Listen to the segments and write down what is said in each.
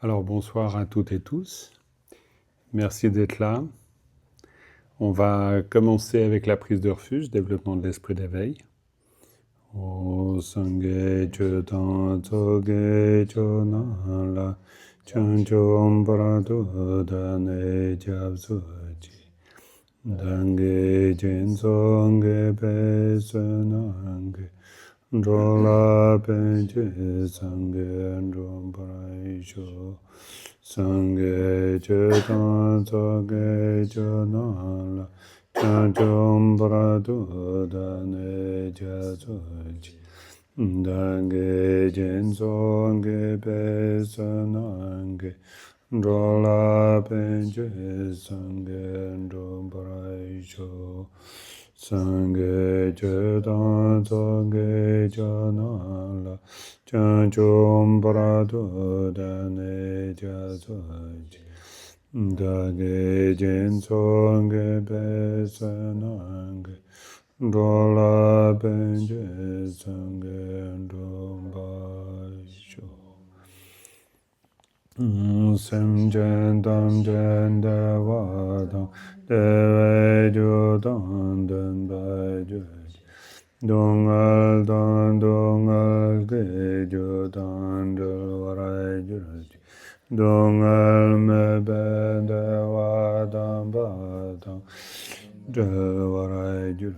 Alors bonsoir à toutes et tous. Merci d'être là. On va commencer avec la prise de refuge, développement de l'esprit d'éveil. O sangye chudan tsoge chonan la chanchom parado dane japsuji dange jensonge pesenange drola penche sange drompaisho Sangye chetan tsogye chanala chanchom paradu dane jasoji dange jensonge pesanange drola penche sangye drompaisho Sangye chetan tsogye chanala chanchom paradu dane jasoji dage jensonge pesanange dola penje sange dombasho sem jen dam jen deva dam deve jo dan den bai jo dongal ge jo dan do varai jo dongal me ben de wa dam ba dam de varai jo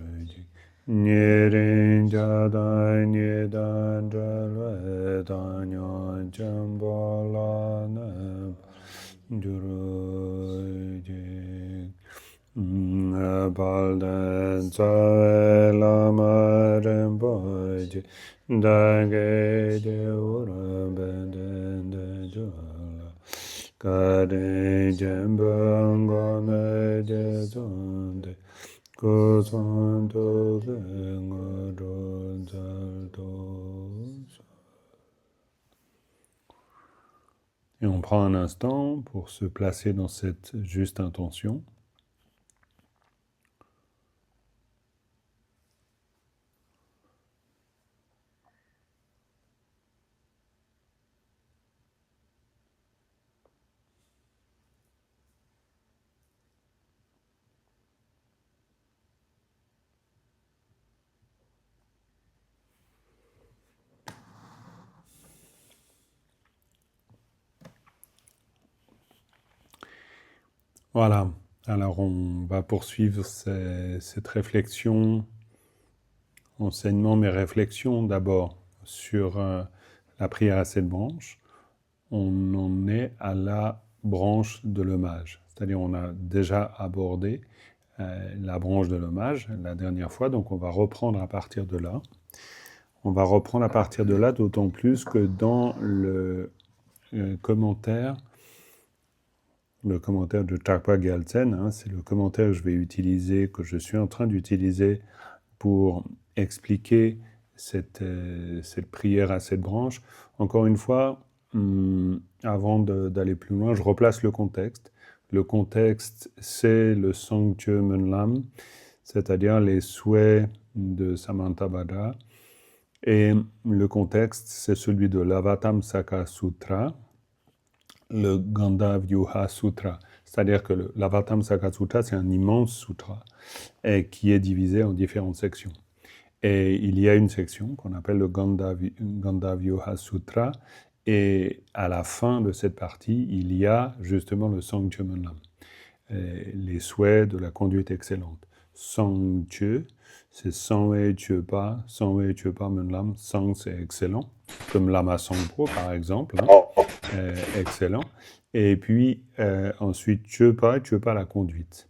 Nirin jadai nidan jalwe danyon chambola neb jurujik Balden tsawe lama rinpoche dage de ura benden de jola kare jembang me de zonde Kosanto Gengaro Zaldos. Et on prend un instant pour se placer dans cette juste intention. Voilà, alors on va poursuivre cette réflexion, enseignement mais réflexion d'abord sur la prière à 7 branches. On en est à la branche de l'hommage, c'est-à-dire on a déjà abordé la branche de l'hommage la dernière fois, donc on va reprendre à partir de là. On va reprendre à partir de là, d'autant plus que dans le commentaire de Tragpa Gyaltsen, c'est le commentaire que je vais utiliser, que je suis en train d'utiliser pour expliquer cette prière à 7 branches. Encore une fois, avant d'aller plus loin, je replace le contexte. Le contexte, c'est le Sangche Menlam, c'est-à-dire les souhaits de Samantabhadra. Et le contexte, c'est celui de l'Avatam Saka Sutra, le Gandavyuha Sutra. C'est-à-dire que l'Avatam Saka Sutra, c'est un immense sutra et qui est divisé en différentes sections. Et il y a une section qu'on appelle le Gandavyuha Sutra, et à la fin de cette partie, il y a justement le Sangche Menlam, les souhaits de la conduite excellente. Sangche, c'est Sangwe Chöpa, Sangwe Chöpa Menlam, Sang c'est excellent, comme Lama Sangpo par exemple, excellent. Et puis ensuite Chöpa la conduite.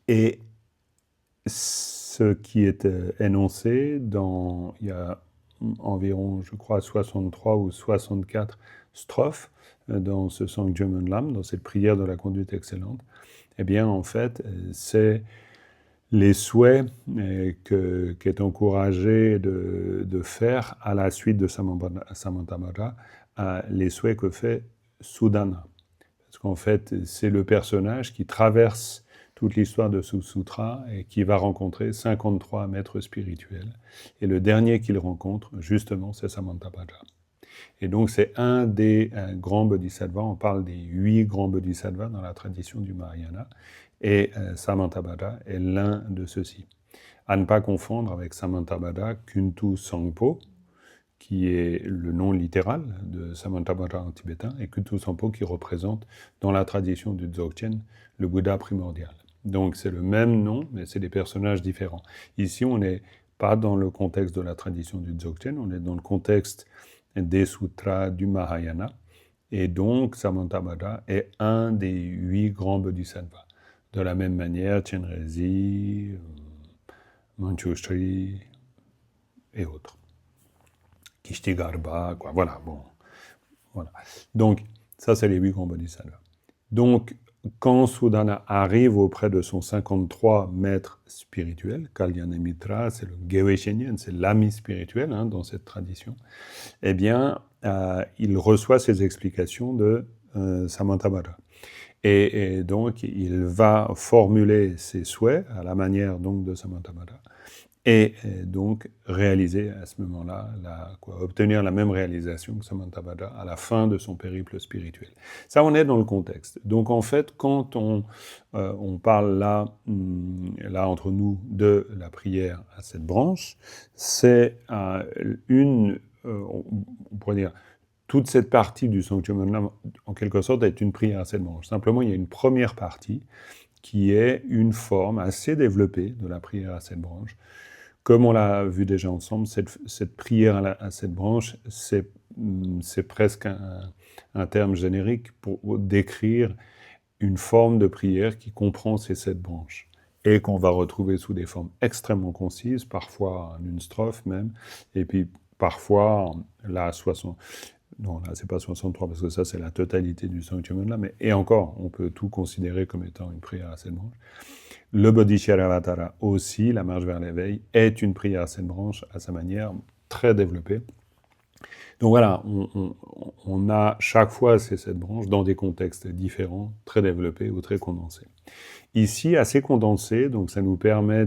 Et ce qui est énoncé il y a environ, je crois, 63 ou 64 strophes dans ce Sangche Menlam, dans cette prière de la conduite excellente, eh bien, en fait, c'est les souhaits qu'est encouragé de faire à la suite de Samantabhadra, les souhaits que fait Sudana. Parce qu'en fait, c'est le personnage qui traverse toute l'histoire de ce sutra et qui va rencontrer 53 maîtres spirituels. Et le dernier qu'il rencontre, justement, c'est Samantabhadra. Et donc, c'est un des grands bodhisattvas. On parle des 8 grands bodhisattvas dans la tradition du Mahayana. Et Samantabhadra est l'un de ceux-ci. À ne pas confondre avec Samantabhadra Kuntu Sangpo, qui est le nom littéral de Samantabhadra en tibétain, et Kuntu Sangpo qui représente, dans la tradition du Dzogchen, le Bouddha primordial. Donc c'est le même nom, mais c'est des personnages différents. Ici, on n'est pas dans le contexte de la tradition du Dzogchen, on est dans le contexte des sutras du Mahayana, et donc Samantabhadra est un des 8 grands bodhisattvas. De la même manière, Chenrezig, Manchushri et autres. Kishtigarbha, quoi. Voilà, bon. Voilà. Donc, ça, c'est les 8 grands bodhisattvas. Donc, quand Sudana arrive auprès de son 53 maître spirituel, Kalyanamitra, c'est le Gewe Shenyen, c'est l'ami spirituel dans cette tradition, eh bien, il reçoit ces explications de Samantabhadra. Et donc, il va formuler ses souhaits à la manière donc de Samantabhadra et donc réaliser à ce moment-là, obtenir la même réalisation que Samantabhadra à la fin de son périple spirituel. Ça, on est dans le contexte. Donc en fait, quand on parle là entre nous de la prière à cette branche, c'est on pourrait dire, toute cette partie du Sanctum Mandalam, en quelque sorte, est une prière à cette branche. Simplement, il y a une première partie qui est une forme assez développée de la prière à cette branche. Comme on l'a vu déjà ensemble, cette prière à cette branche, c'est presque un terme générique pour décrire une forme de prière qui comprend ces 7 branches et qu'on va retrouver sous des formes extrêmement concises, parfois en une strophe même, et puis parfois là 60. Non, là, c'est pas 63, parce que ça, c'est la totalité du Sanctum Mandalam. Et encore, on peut tout considérer comme étant une prière à 7 branches. Le Bodhicharavatara aussi, la marche vers l'éveil, est une prière à 7 branches, à sa manière, très développée. Donc voilà, on a chaque fois ces 7 branches dans des contextes différents, très développés ou très condensés. Ici, assez condensé, donc ça nous permet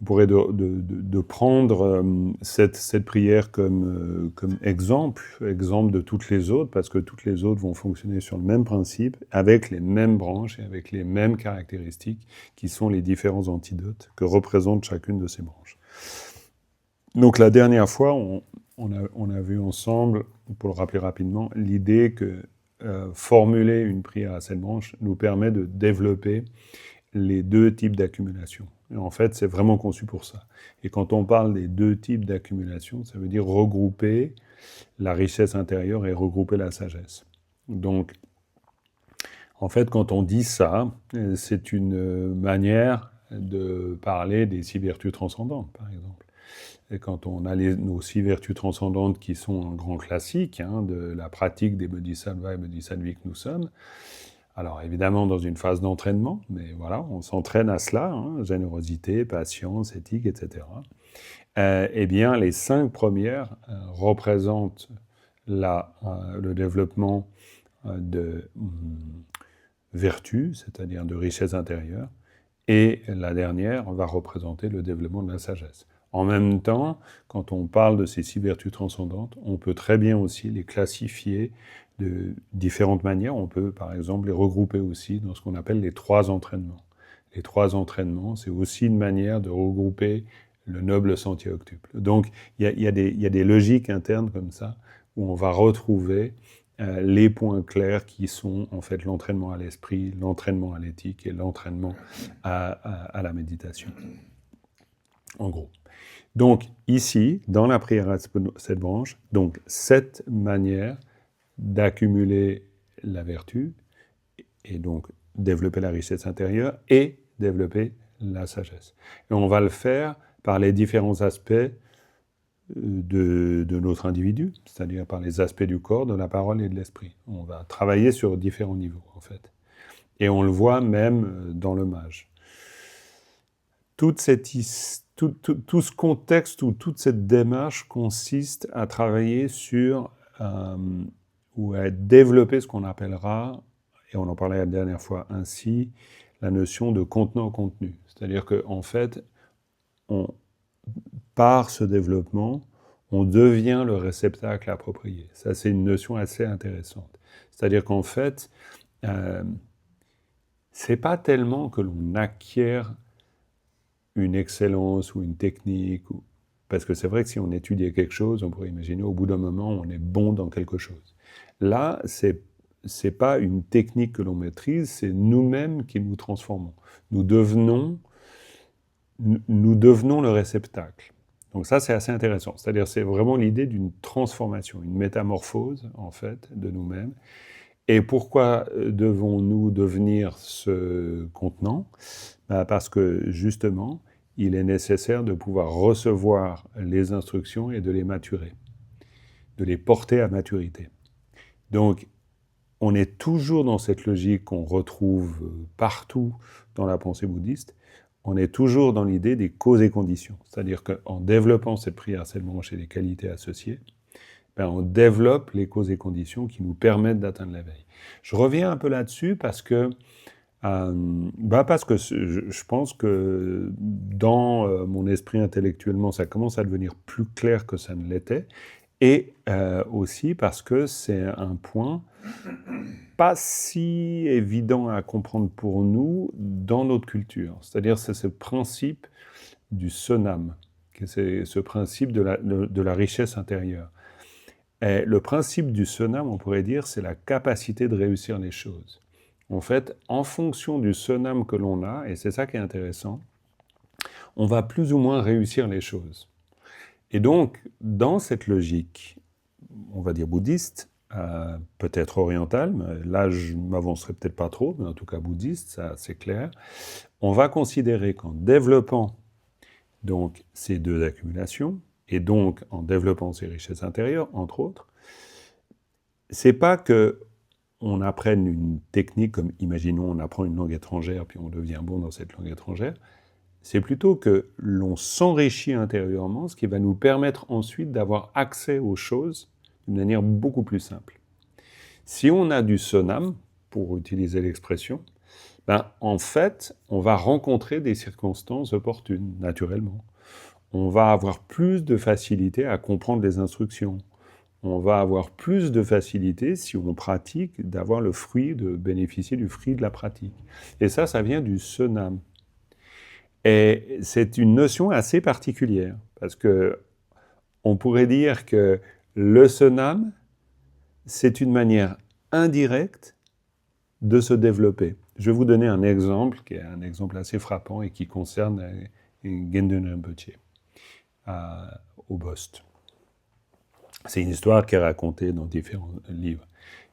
on pourrait de prendre cette prière comme exemple de toutes les autres, parce que toutes les autres vont fonctionner sur le même principe, avec les mêmes branches et avec les mêmes caractéristiques, qui sont les différents antidotes que représente chacune de ces branches. Donc la dernière fois, on a vu ensemble, pour le rappeler rapidement, l'idée que formuler une prière à cette branche nous permet de développer les 2 types d'accumulation. Et en fait, c'est vraiment conçu pour ça. Et quand on parle des 2 types d'accumulation, ça veut dire regrouper la richesse intérieure et regrouper la sagesse. Donc, en fait, quand on dit ça, c'est une manière de parler des 6 vertus transcendantes, par exemple. Et quand on a nos 6 vertus transcendantes qui sont un grand classique de la pratique des bodhisattvas et bodhisattvas que nous sommes, alors évidemment dans une phase d'entraînement, mais voilà, on s'entraîne à cela, générosité, patience, éthique, etc. Eh bien, les 5 premières représentent le développement de vertu, c'est-à-dire de richesse intérieure, et la dernière va représenter le développement de la sagesse. En même temps, quand on parle de ces 6 vertus transcendantes, on peut très bien aussi les classifier de différentes manières. On peut, par exemple, les regrouper aussi dans ce qu'on appelle les 3 entraînements. Les 3 entraînements, c'est aussi une manière de regrouper le noble sentier octuple. Donc, il y a des logiques internes comme ça, où on va retrouver les points clairs qui sont en fait l'entraînement à l'esprit, l'entraînement à l'éthique et l'entraînement à la méditation. En gros. Donc ici, dans la prière à cette branche, donc 7 manières d'accumuler la vertu et donc développer la richesse intérieure et développer la sagesse. Et on va le faire par les différents aspects de notre individu, c'est-à-dire par les aspects du corps, de la parole et de l'esprit. On va travailler sur différents niveaux, en fait. Et on le voit même dans le mage. Tout ce contexte ou toute cette démarche consiste à travailler sur ou à développer ce qu'on appellera, et on en parlait la dernière fois ainsi, la notion de contenant-contenu. C'est-à-dire qu'en fait, par ce développement, on devient le réceptacle approprié. Ça, c'est une notion assez intéressante. C'est-à-dire qu'en fait, c'est pas tellement que l'on acquiert une excellence ou une technique, parce que c'est vrai que si on étudiait quelque chose, on pourrait imaginer au bout d'un moment, on est bon dans quelque chose. Là, c'est pas une technique que l'on maîtrise, c'est nous-mêmes qui nous transformons. Nous devenons le réceptacle. Donc ça, c'est assez intéressant. C'est-à-dire, c'est vraiment l'idée d'une transformation, une métamorphose, en fait, de nous-mêmes. Et pourquoi devons-nous devenir ce contenant ? Parce que, justement, il est nécessaire de pouvoir recevoir les instructions et de les maturer, de les porter à maturité. Donc, on est toujours dans cette logique qu'on retrouve partout dans la pensée bouddhiste. On est toujours dans l'idée des causes et conditions. C'est-à-dire qu'en développant cette prière Selmanche et les qualités associées, on développe les causes et conditions qui nous permettent d'atteindre l'éveil. Je reviens un peu là-dessus parce que je pense que dans mon esprit intellectuellement, ça commence à devenir plus clair que ça ne l'était, et aussi parce que c'est un point pas si évident à comprendre pour nous dans notre culture. C'est-à-dire, c'est ce principe du sonam, c'est ce principe de la richesse intérieure. Et le principe du sonam, on pourrait dire, c'est la capacité de réussir les choses. En fait, en fonction du sonam que l'on a, et c'est ça qui est intéressant, on va plus ou moins réussir les choses. Et donc, dans cette logique, on va dire bouddhiste, peut-être orientale, mais là je m'avancerai peut-être pas trop, mais en tout cas bouddhiste, ça c'est clair, on va considérer qu'en développant donc ces deux accumulations, et donc en développant ces richesses intérieures, entre autres, c'est pas que on apprenne une technique comme, imaginons, on apprend une langue étrangère, puis on devient bon dans cette langue étrangère, c'est plutôt que l'on s'enrichit intérieurement, ce qui va nous permettre ensuite d'avoir accès aux choses d'une manière beaucoup plus simple. Si on a du sonam, pour utiliser l'expression, en fait, on va rencontrer des circonstances opportunes, naturellement. On va avoir plus de facilité à comprendre les instructions. On va avoir plus de facilité, si on pratique, d'avoir le fruit, de bénéficier du fruit de la pratique. Et ça vient du sonam. Et c'est une notion assez particulière, parce que on pourrait dire que le sonam, c'est une manière indirecte de se développer. Je vais vous donner un exemple, qui est un exemple assez frappant et qui concerne Gendun Rinpoche, au Bost. C'est une histoire qui est racontée dans différents livres.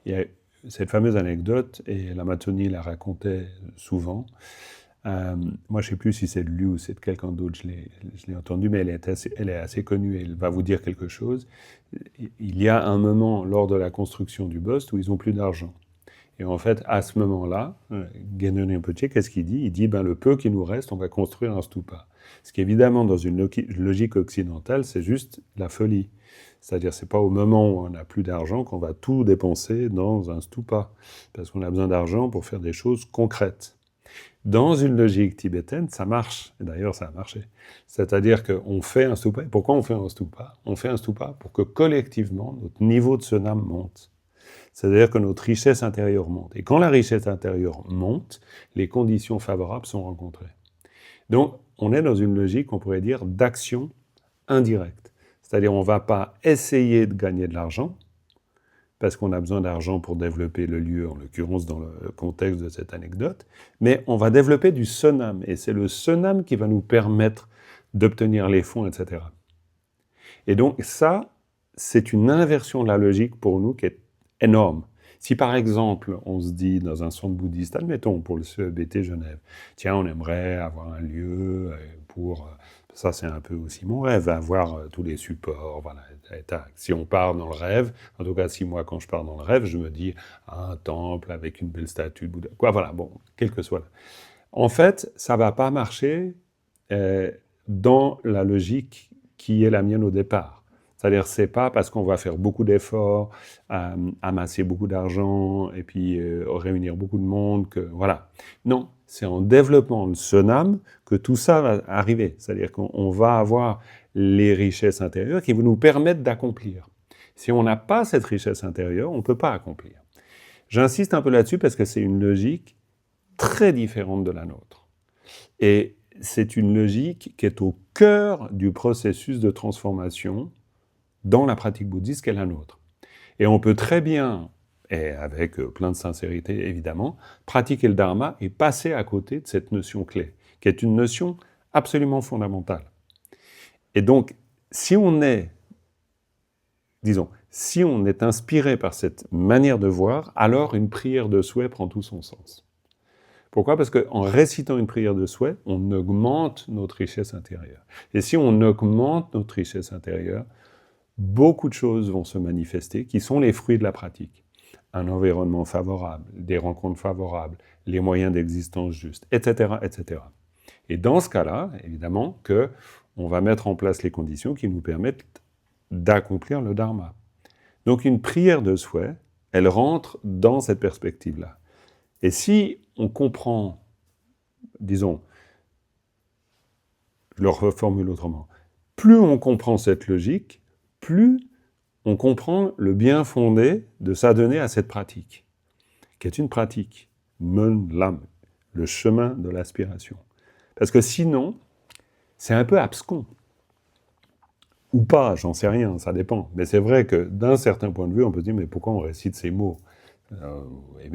Il y a cette fameuse anecdote, et l'Amazonie la racontait souvent. Moi, je ne sais plus si c'est de lui ou c'est de quelqu'un d'autre, je l'ai entendu, mais elle est assez connue et elle va vous dire quelque chose. Il y a un moment lors de la construction du Bost où ils n'ont plus d'argent. Et en fait, à ce moment-là, Gendun Rinpoche, qu'est-ce qu'il dit ? Il dit, le peu qui nous reste, on va construire un stupa. Ce qui, évidemment, dans une logique occidentale, c'est juste la folie. C'est-à-dire, c'est pas au moment où on n'a plus d'argent qu'on va tout dépenser dans un stupa, parce qu'on a besoin d'argent pour faire des choses concrètes. Dans une logique tibétaine, ça marche. Et d'ailleurs, ça a marché. C'est-à-dire qu'on fait un stupa. Pourquoi on fait un stupa ? On fait un stupa pour que, collectivement, notre niveau de sonam monte. C'est-à-dire que notre richesse intérieure monte. Et quand la richesse intérieure monte, les conditions favorables sont rencontrées. Donc, on est dans une logique, on pourrait dire, d'action indirecte. C'est-à-dire, on ne va pas essayer de gagner de l'argent, parce qu'on a besoin d'argent pour développer le lieu, en l'occurrence dans le contexte de cette anecdote, mais on va développer du sonam, et c'est le sonam qui va nous permettre d'obtenir les fonds, etc. Et donc ça, c'est une inversion de la logique pour nous qui est énorme. Si par exemple, on se dit dans un centre bouddhiste, admettons pour le CEBT Genève, tiens, on aimerait avoir un lieu pour... Ça, c'est un peu aussi mon rêve, avoir tous les supports, voilà. Si on part dans le rêve, en tout cas, si moi, quand je pars dans le rêve, je me dis un temple avec une belle statue de Bouddha, quoi, voilà, bon, quel que soit. En fait, ça va pas marcher dans la logique qui est la mienne au départ. C'est-à-dire, c'est pas parce qu'on va faire beaucoup d'efforts, amasser beaucoup d'argent et puis réunir beaucoup de monde que voilà. Non, c'est en développant le sonam que tout ça va arriver. C'est-à-dire qu'on va avoir les richesses intérieures qui vont nous permettre d'accomplir. Si on n'a pas cette richesse intérieure, on ne peut pas accomplir. J'insiste un peu là-dessus parce que c'est une logique très différente de la nôtre. Et c'est une logique qui est au cœur du processus de transformation dans la pratique bouddhiste qu'est la nôtre. Et on peut très bien, et avec plein de sincérité évidemment, pratiquer le dharma et passer à côté de cette notion clé, qui est une notion absolument fondamentale. Et donc, si on est inspiré par cette manière de voir, alors une prière de souhait prend tout son sens. Pourquoi ? Parce qu'en récitant une prière de souhait, on augmente notre richesse intérieure. Et si on augmente notre richesse intérieure, beaucoup de choses vont se manifester qui sont les fruits de la pratique. Un environnement favorable, des rencontres favorables, les moyens d'existence justes, etc., etc. Et dans ce cas-là, évidemment, on va mettre en place les conditions qui nous permettent d'accomplir le dharma. Donc une prière de souhait, elle rentre dans cette perspective-là. Et si on comprend, disons, je le reformule autrement, plus on comprend cette logique, plus on comprend le bien fondé de s'adonner à cette pratique, qui est une pratique, Mun Lam, le chemin de l'aspiration. Parce que sinon, c'est un peu abscon. Ou pas, j'en sais rien, ça dépend. Mais c'est vrai que d'un certain point de vue, on peut se dire, mais pourquoi on récite ces mots ?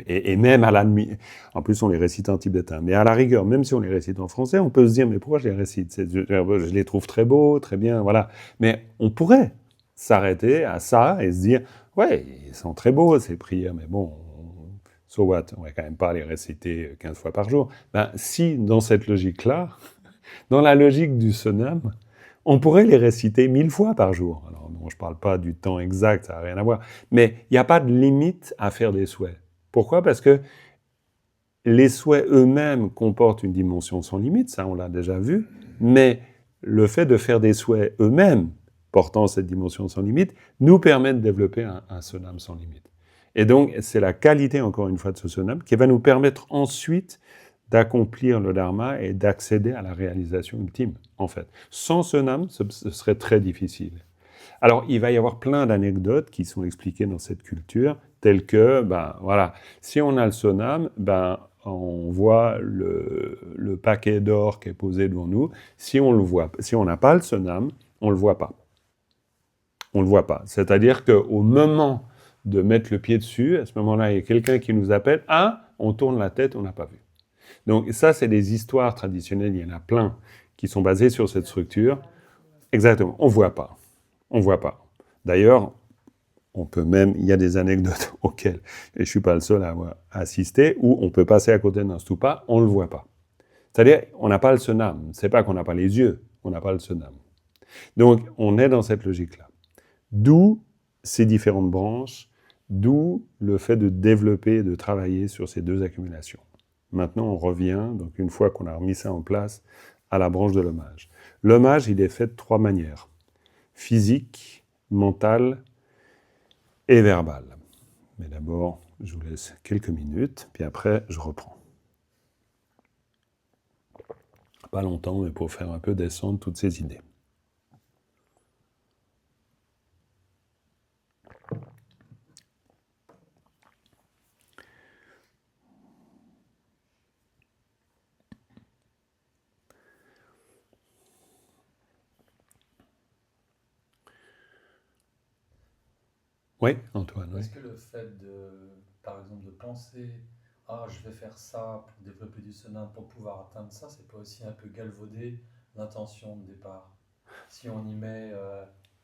Et même à la nuit, en plus on les récite en tibétain, mais à la rigueur, même si on les récite en français, on peut se dire, mais pourquoi je les récite ? Je les trouve très beaux, très bien, voilà. Mais on pourrait s'arrêter à ça et se dire, ouais, ils sont très beaux ces prières, mais bon, so what ? On va quand même pas les réciter 15 fois par jour. Ben, si, dans cette logique-là, dans la logique du sonam, on pourrait les réciter 1000 fois par jour. Alors, non, je ne parle pas du temps exact, ça n'a rien à voir. Mais il n'y a pas de limite à faire des souhaits. Pourquoi ? Parce que les souhaits eux-mêmes comportent une dimension sans limite, ça on l'a déjà vu, mais le fait de faire des souhaits eux-mêmes portant cette dimension sans limite nous permet de développer un sonam sans limite. Et donc, c'est la qualité, encore une fois, de ce sonam qui va nous permettre ensuite d'accomplir le dharma et d'accéder à la réalisation ultime, en fait. Sans sonam, ce serait très difficile. Alors, il va y avoir plein d'anecdotes qui sont expliquées dans cette culture, telles que, voilà, si on a le sonam, on voit le paquet d'or qui est posé devant nous. Si on n'a pas le sonam, on le voit pas. On le voit pas. C'est-à-dire qu'au moment de mettre le pied dessus, à ce moment-là, il y a quelqu'un qui nous appelle, on tourne la tête, on n'a pas vu. Donc ça, c'est des histoires traditionnelles, il y en a plein qui sont basées sur cette structure. Exactement, on ne voit pas. On ne voit pas. D'ailleurs, il y a des anecdotes auxquelles, et je ne suis pas le seul à avoir assisté, où on peut passer à côté d'un stupa, on ne le voit pas. C'est-à-dire, on n'a pas le sonam. C'est pas qu'on n'a pas les yeux, on n'a pas le sonam. Donc, on est dans cette logique-là. D'où ces différentes branches, d'où le fait de développer et de travailler sur ces deux accumulations. Maintenant, on revient, donc une fois qu'on a remis ça en place, à la branche de l'hommage. L'hommage, il est fait de 3 manières. Physique, mentale et verbale. Mais d'abord, je vous laisse quelques minutes, puis après, je reprends. Pas longtemps, mais pour faire un peu descendre toutes ces idées. Oui, Antoine. Est-ce que le fait par exemple, de penser, je vais faire ça pour développer du sonam pour pouvoir atteindre ça, c'est pas aussi un peu galvauder l'intention de départ? Si on y met,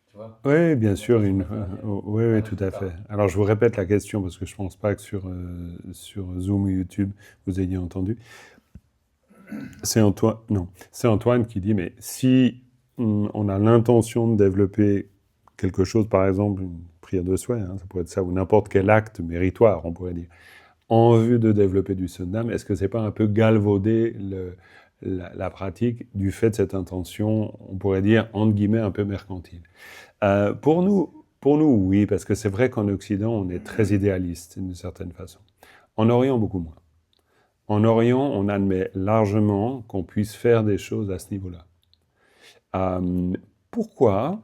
tu vois, Oui, bien sûr. l'intention de faire Oui, tout à fait. Alors, je vous répète la question parce que je ne pense pas que sur Zoom ou YouTube, vous ayez entendu. C'est Antoine qui dit, mais si on a l'intention de développer quelque chose, par exemple, une prière de souhait, ça pourrait être ça, ou n'importe quel acte méritoire, on pourrait dire, en vue de développer du sonam, est-ce que c'est pas un peu galvauder la pratique du fait de cette intention, on pourrait dire, entre guillemets, un peu mercantile. Pour nous, oui, parce que c'est vrai qu'en Occident, on est très idéaliste d'une certaine façon. En Orient, beaucoup moins. En Orient, on admet largement qu'on puisse faire des choses à ce niveau-là. Pourquoi ?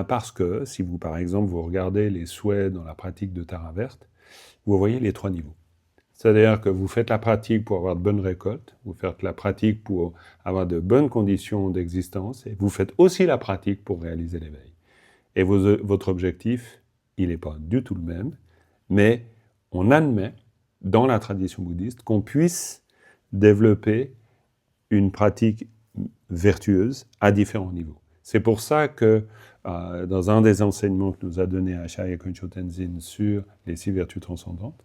Parce que, si vous, par exemple, vous regardez les souhaits dans la pratique de Tara Verte, vous voyez les 3 niveaux. C'est-à-dire que vous faites la pratique pour avoir de bonnes récoltes, vous faites la pratique pour avoir de bonnes conditions d'existence, et vous faites aussi la pratique pour réaliser l'éveil. Et votre objectif, il n'est pas du tout le même, mais on admet, dans la tradition bouddhiste, qu'on puisse développer une pratique vertueuse à différents niveaux. C'est pour ça que dans un des enseignements que nous a donné Acharya Köncho Tenzin sur les 6 vertus transcendantes,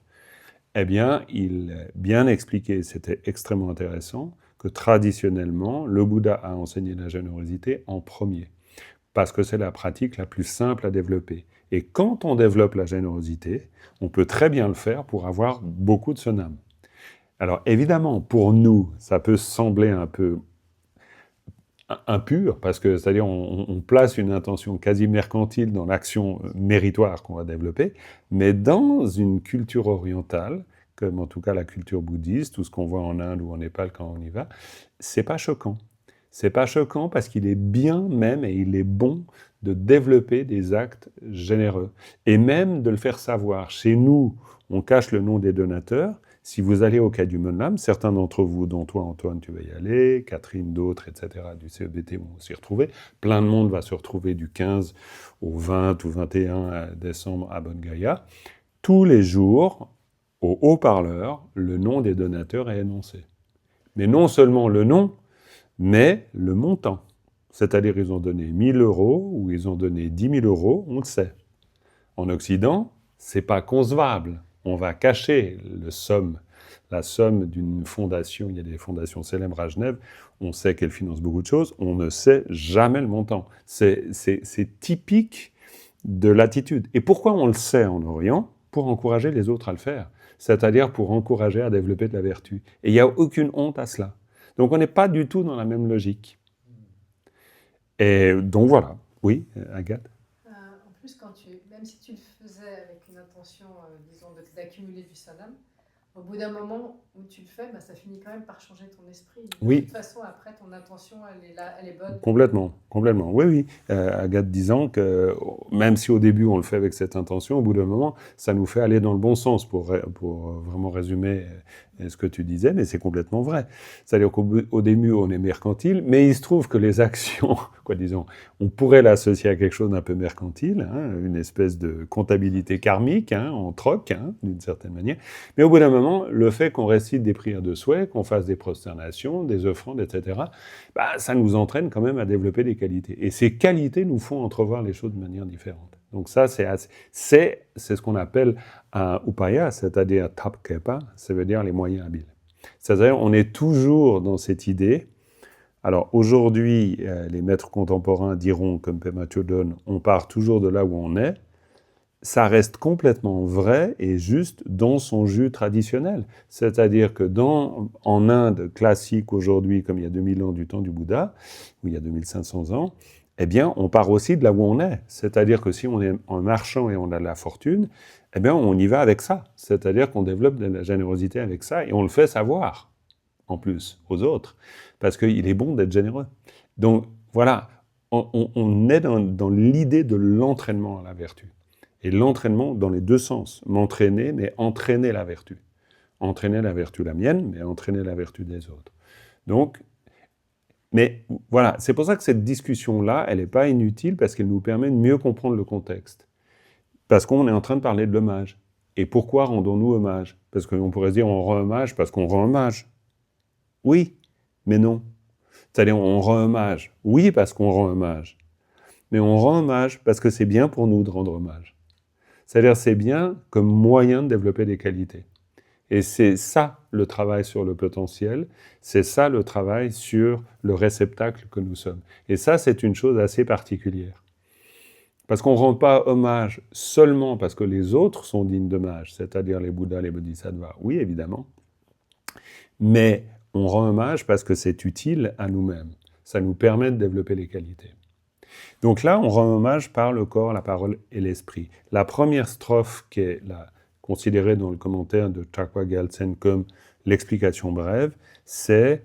eh bien, il bien expliqué, c'était extrêmement intéressant, que traditionnellement, le Bouddha a enseigné la générosité en premier, parce que c'est la pratique la plus simple à développer. Et quand on développe la générosité, on peut très bien le faire pour avoir beaucoup de sonam. Alors évidemment, pour nous, ça peut sembler un peu impur, parce que c'est-à-dire on place une intention quasi mercantile dans l'action méritoire qu'on va développer, mais dans une culture orientale, comme en tout cas la culture bouddhiste, tout ce qu'on voit en Inde ou en Népal quand on y va, c'est pas choquant. C'est pas choquant parce qu'il est bien même et il est bon de développer des actes généreux et même de le faire savoir. Chez nous, on cache le nom des donateurs. Si vous allez au Quai du Monlam, certains d'entre vous, dont toi Antoine, tu vas y aller, Catherine, d'autres, etc., du CEBT vont s'y retrouver. Plein de monde va se retrouver du 15 au 20 ou 21 décembre à Bodh Gaya. Tous les jours, au haut-parleur, le nom des donateurs est énoncé. Mais non seulement le nom, mais le montant. C'est-à-dire ils ont donné 1 000 € ou ils ont donné 10 000 €, on le sait. En Occident, c'est pas concevable. On va cacher la somme d'une fondation. Il y a des fondations célèbres à Genève. On sait qu'elles financent beaucoup de choses. On ne sait jamais le montant. C'est typique de l'attitude. Et pourquoi on le sait en Orient ? Pour encourager les autres à le faire. C'est-à-dire pour encourager à développer de la vertu. Et il n'y a aucune honte à cela. Donc on n'est pas du tout dans la même logique. Et donc voilà. Oui, Agathe ? En plus, même si tu le faisais avec une intention, disons, d'accumuler du sanam, au bout d'un moment où tu le fais, ça finit quand même par changer ton esprit. Oui. De toute façon, après, ton intention, elle est bonne. Complètement. Oui. Agathe disant que même si au début on le fait avec cette intention, au bout d'un moment, ça nous fait aller dans le bon sens pour vraiment résumer ce que tu disais, mais c'est complètement vrai. C'est-à-dire qu'au début, on est mercantile, mais il se trouve que les actions, on pourrait l'associer à quelque chose d'un peu mercantile, une espèce de comptabilité karmique, on troque, d'une certaine manière. Mais au bout d'un moment, le fait qu'on récite des prières de souhait, qu'on fasse des prosternations, des offrandes, etc., ça nous entraîne quand même à développer des qualités. Et ces qualités nous font entrevoir les choses de manière différente. Donc ça, c'est ce qu'on appelle un upaya, c'est-à-dire tapkepa, ça veut dire les moyens habiles. C'est-à-dire on est toujours dans cette idée. Alors aujourd'hui, les maîtres contemporains diront, comme Pema Chodron, on part toujours de là où on est. Ça reste complètement vrai et juste dans son jus traditionnel. C'est-à-dire que en Inde classique aujourd'hui, comme il y a 2000 ans du temps du Bouddha, ou il y a 2500 ans, eh bien, on part aussi de là où on est. C'est-à-dire que si on est un marchand et on a de la fortune, eh bien, on y va avec ça. C'est-à-dire qu'on développe de la générosité avec ça et on le fait savoir, en plus, aux autres. Parce qu'il est bon d'être généreux. Donc, voilà, on est dans l'idée de l'entraînement à la vertu. Et l'entraînement dans les deux sens. M'entraîner, mais entraîner la vertu. Entraîner la vertu, la mienne, mais entraîner la vertu des autres. Donc, mais voilà, c'est pour ça que cette discussion-là, elle n'est pas inutile parce qu'elle nous permet de mieux comprendre le contexte. Parce qu'on est en train de parler de l'hommage. Et pourquoi rendons-nous hommage ? Parce qu'on pourrait se dire on rend hommage parce qu'on rend hommage. Oui, mais non. C'est-à-dire on rend hommage. Oui, parce qu'on rend hommage. Mais on rend hommage parce que c'est bien pour nous de rendre hommage. C'est-à-dire c'est bien comme moyen de développer des qualités. Et c'est ça le travail sur le potentiel, c'est ça le travail sur le réceptacle que nous sommes. Et ça, c'est une chose assez particulière. Parce qu'on ne rend pas hommage seulement parce que les autres sont dignes d'hommage, c'est-à-dire les Bouddhas, les Bodhisattvas, oui, évidemment. Mais on rend hommage parce que c'est utile à nous-mêmes. Ça nous permet de développer les qualités. Donc là, on rend hommage par le corps, la parole et l'esprit. La première strophe, qui est considérée dans le commentaire de Chakwa Gyaltsen comme l'explication brève, c'est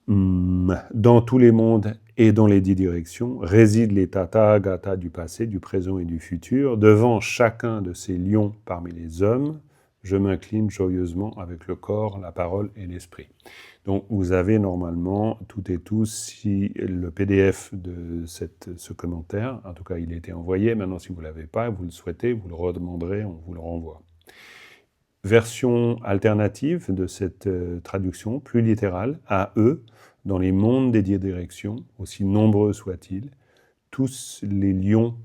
dans tous les mondes et dans les 10 directions résident les Tathagata du passé, du présent et du futur. Devant chacun de ces lions parmi les hommes, je m'incline joyeusement avec le corps, la parole et l'esprit. Donc vous avez normalement, toutes et tous, si le PDF de ce commentaire, en tout cas il a été envoyé, maintenant si vous ne l'avez pas, vous le souhaitez, vous le redemanderez, on vous le renvoie. Version alternative de cette traduction, plus littérale, à eux, dans les mondes des 10 directions, aussi nombreux soient-ils, tous les lions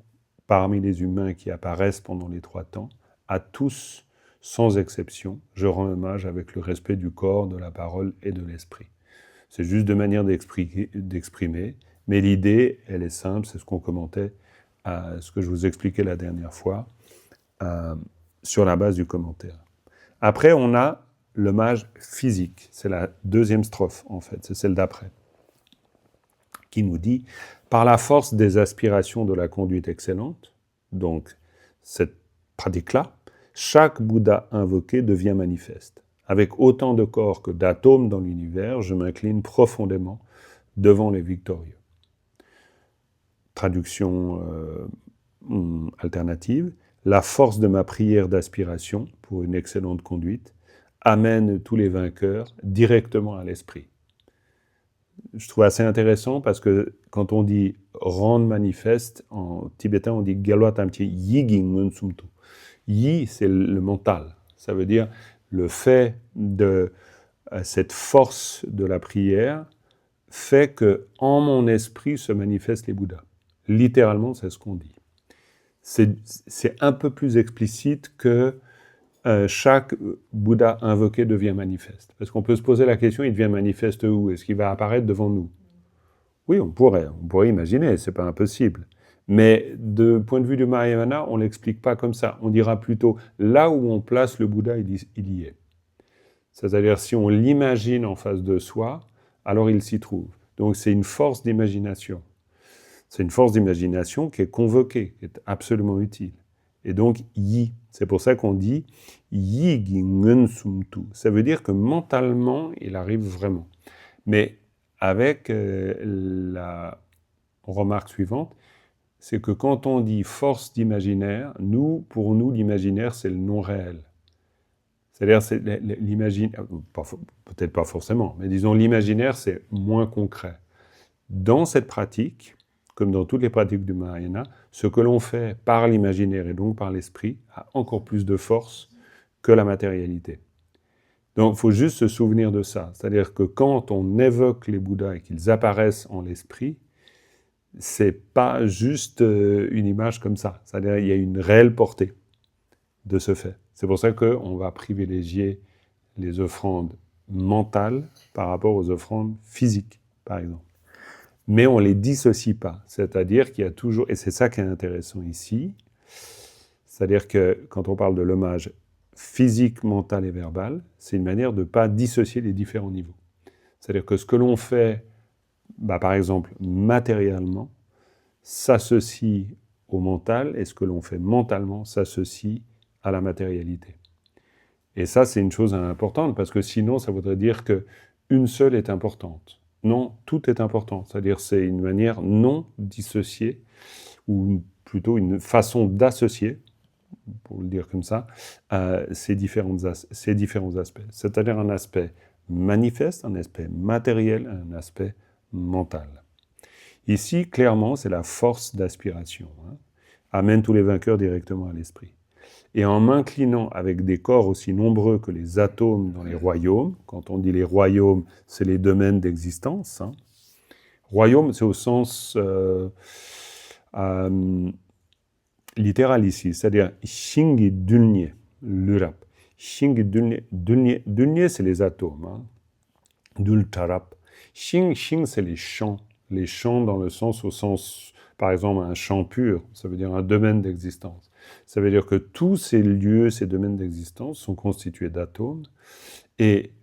parmi les humains qui apparaissent pendant les 3 temps, à tous, sans exception, je rends hommage avec le respect du corps, de la parole et de l'esprit. C'est juste de manière d'exprimer, mais l'idée, elle est simple, c'est ce qu'on commentait, ce que je vous expliquais la dernière fois, sur la base du commentaire. Après, on a l'hommage physique, c'est la deuxième strophe en fait, c'est celle d'après, qui nous dit « Par la force des aspirations de la conduite excellente », donc cette pratique-là, chaque Bouddha invoqué devient manifeste. Avec autant de corps que d'atomes dans l'univers, je m'incline profondément devant les victorieux. Traduction alternative. La force de ma prière d'aspiration pour une excellente conduite amène tous les vainqueurs directement à l'esprit. Je trouve assez intéressant parce que quand on dit rendre manifeste, en tibétain on dit galwa tamti yiging unsumtu. Yi, c'est le mental. Ça veut dire le fait de cette force de la prière fait que en mon esprit se manifestent les Bouddhas. Littéralement, c'est ce qu'on dit. C'est un peu plus explicite que chaque Bouddha invoqué devient manifeste. Parce qu'on peut se poser la question, il devient manifeste où? Est-ce qu'il va apparaître devant nous? Oui, on pourrait imaginer, c'est pas impossible. Mais de point de vue du Mahayana, on ne l'explique pas comme ça. On dira plutôt, là où on place le Bouddha, il y est. C'est-à-dire, si on l'imagine en face de soi, alors il s'y trouve. Donc c'est une force d'imagination. C'est une force d'imagination qui est convoquée, qui est absolument utile. Et donc, yi. C'est pour ça qu'on dit yi gi ngen sumtu. Ça veut dire que mentalement, il arrive vraiment. Mais avec la remarque suivante, c'est que quand on dit force d'imaginaire, pour nous, l'imaginaire, c'est le non réel. C'est-à-dire, l'imaginaire, peut-être pas forcément, mais disons, l'imaginaire, c'est moins concret. Dans cette pratique, comme dans toutes les pratiques du Mahayana, ce que l'on fait par l'imaginaire et donc par l'esprit a encore plus de force que la matérialité. Donc, il faut juste se souvenir de ça. C'est-à-dire que quand on évoque les Bouddhas et qu'ils apparaissent en l'esprit, c'est pas juste une image comme ça. C'est-à-dire qu'il y a une réelle portée de ce fait. C'est pour ça qu'on va privilégier les offrandes mentales par rapport aux offrandes physiques, par exemple. Mais on ne les dissocie pas. C'est-à-dire qu'il y a toujours, et c'est ça qui est intéressant ici, c'est-à-dire que quand on parle de l'hommage physique, mental et verbal, c'est une manière de ne pas dissocier les différents niveaux. C'est-à-dire que ce que l'on fait, par exemple, matériellement, s'associe au mental, et ce que l'on fait mentalement s'associe à la matérialité. Et ça, c'est une chose importante, parce que sinon, ça voudrait dire qu'une seule est importante. Non, tout est important. C'est-à-dire c'est une manière non dissociée, ou plutôt une façon d'associer, pour le dire comme ça, ces différents aspects. C'est-à-dire un aspect manifeste, un aspect matériel, un aspect mental. Ici, clairement, c'est la force d'aspiration. Amène tous les vainqueurs directement à l'esprit. Et en m'inclinant avec des corps aussi nombreux que les atomes dans les royaumes, quand on dit les royaumes, c'est les domaines d'existence. Royaume, c'est au sens littéral ici, c'est-à-dire Shingi Dulnie, l'Urap. Shingi Dulnie, c'est les atomes. Dultarap. Shing, c'est les champs. Les champs dans le sens, par exemple, un champ pur, ça veut dire un domaine d'existence. Ça veut dire que tous ces lieux, ces domaines d'existence sont constitués d'atomes. Et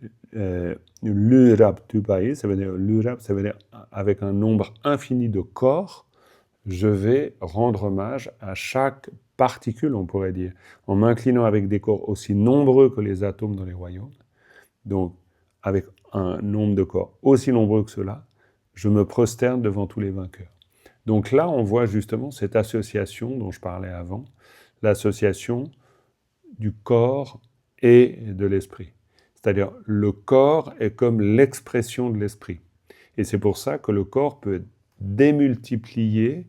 l'urab tupai, ça veut dire avec un nombre infini de corps, je vais rendre hommage à chaque particule, on pourrait dire, en m'inclinant avec des corps aussi nombreux que les atomes dans les royaumes. Donc, avec un nombre de corps aussi nombreux que cela, je me prosterne devant tous les vainqueurs. Donc là, on voit justement cette association dont je parlais avant, l'association du corps et de l'esprit. C'est-à-dire, le corps est comme l'expression de l'esprit. Et c'est pour ça que le corps peut être démultiplié